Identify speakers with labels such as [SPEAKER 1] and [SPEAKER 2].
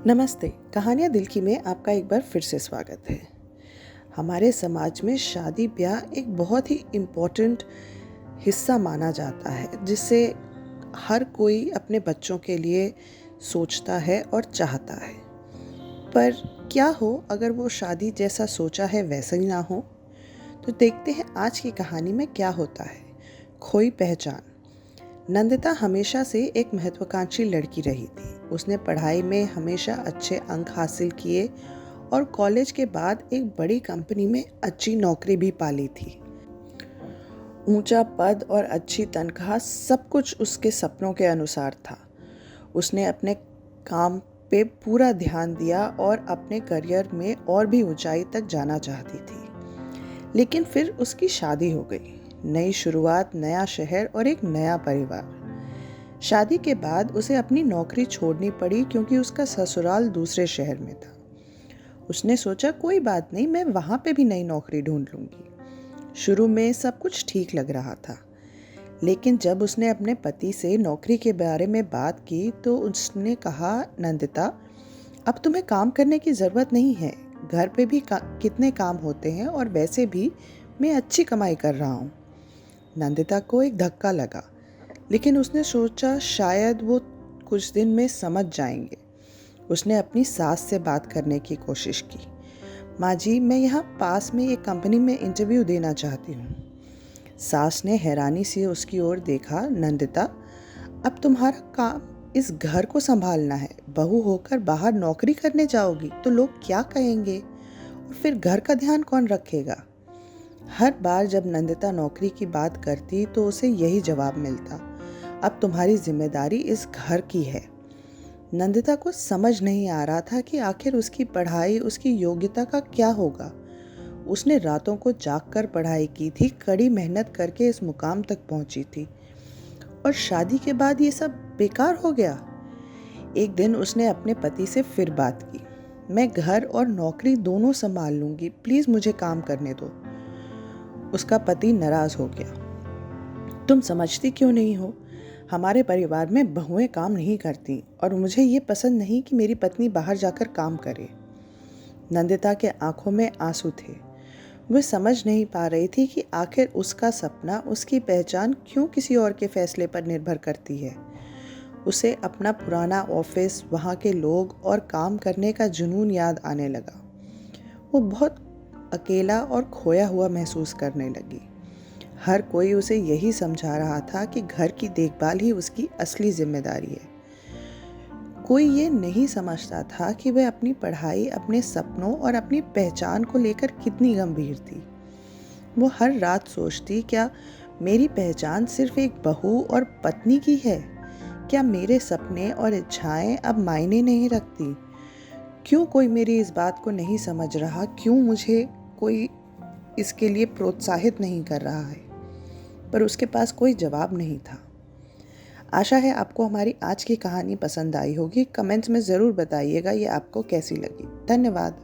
[SPEAKER 1] नमस्ते। कहानियाँ दिल की में आपका एक बार फिर से स्वागत है। हमारे समाज में शादी ब्याह एक बहुत ही इम्पोर्टेंट हिस्सा माना जाता है, जिससे हर कोई अपने बच्चों के लिए सोचता है और चाहता है। पर क्या हो अगर वो शादी जैसा सोचा है वैसा ही ना हो? तो देखते हैं आज की कहानी में क्या होता है। खोई पहचान। नंदिता हमेशा से एक महत्वाकांक्षी लड़की रही थी। उसने पढ़ाई में हमेशा अच्छे अंक हासिल किए और कॉलेज के बाद एक बड़ी कंपनी में अच्छी नौकरी भी पा ली थी। ऊंचा पद और अच्छी तनख्वाह सब कुछ उसके सपनों के अनुसार था। उसने अपने काम पे पूरा ध्यान दिया और अपने करियर में और भी ऊंचाई तक जाना चाहती थी। लेकिन फिर उसकी शादी हो गई। नई शुरुआत, नया शहर और एक नया परिवार। शादी के बाद उसे अपनी नौकरी छोड़नी पड़ी क्योंकि उसका ससुराल दूसरे शहर में था। उसने सोचा कोई बात नहीं, मैं वहां पे भी नई नौकरी ढूंढ लूंगी। शुरू में सब कुछ ठीक लग रहा था, लेकिन जब उसने अपने पति से नौकरी के बारे में बात की तो उसने कहा, नंदिता, अब तुम्हें काम करने की ज़रूरत नहीं है। घर पे भी कितने काम होते हैं और वैसे भी मैं अच्छी कमाई कर रहा हूँ। नंदिता को एक धक्का लगा, लेकिन उसने सोचा शायद वो कुछ दिन में समझ जाएंगे। उसने अपनी सास से बात करने की कोशिश की। माँ जी, मैं यहाँ पास में एक कंपनी में इंटरव्यू देना चाहती हूँ। सास ने हैरानी से उसकी ओर देखा। नंदिता, अब तुम्हारा काम इस घर को संभालना है। बहू होकर बाहर नौकरी करने जाओगी तो लोग क्या कहेंगे, और फिर घर का ध्यान कौन रखेगा? हर बार जब नंदिता नौकरी की बात करती तो उसे यही जवाब मिलता, अब तुम्हारी जिम्मेदारी इस घर की है। नंदिता को समझ नहीं आ रहा था कि आखिर उसकी पढ़ाई, उसकी योग्यता का क्या होगा। उसने रातों को जागकर पढ़ाई की थी, कड़ी मेहनत करके इस मुकाम तक पहुंची थी, और शादी के बाद ये सब बेकार हो गया। एक दिन उसने अपने पति से फिर बात की। मैं घर और नौकरी दोनों संभाल लूंगी, प्लीज मुझे काम करने दो। उसका पति नाराज हो गया। तुम समझती क्यों नहीं हो? हमारे परिवार में बहुएं काम नहीं करती और मुझे ये पसंद नहीं कि मेरी पत्नी बाहर जाकर काम करे। नंदिता के आंखों में आंसू थे। वह समझ नहीं पा रही थी कि आखिर उसका सपना, उसकी पहचान क्यों किसी और के फैसले पर निर्भर करती है। उसे अपना पुराना ऑफिस, वहाँ के लोग और काम करने का जुनून याद आने लगा। वो बहुत अकेला और खोया हुआ महसूस करने लगी। हर कोई उसे यही समझा रहा था कि घर की देखभाल ही उसकी असली जिम्मेदारी है। कोई ये नहीं समझता था कि वह अपनी पढ़ाई, अपने सपनों और अपनी पहचान को लेकर कितनी गंभीर थी। वो हर रात सोचती, क्या मेरी पहचान सिर्फ एक बहू और पत्नी की है? क्या मेरे सपने और इच्छाएं अब मायने नहीं रखती? क्यों कोई मेरी इस बात को नहीं समझ रहा? क्यों मुझे कोई इसके लिए प्रोत्साहित नहीं कर रहा है? पर उसके पास कोई जवाब नहीं था। आशा है आपको हमारी आज की कहानी पसंद आई होगी। कमेंट्स में ज़रूर बताइएगा ये आपको कैसी लगी। धन्यवाद।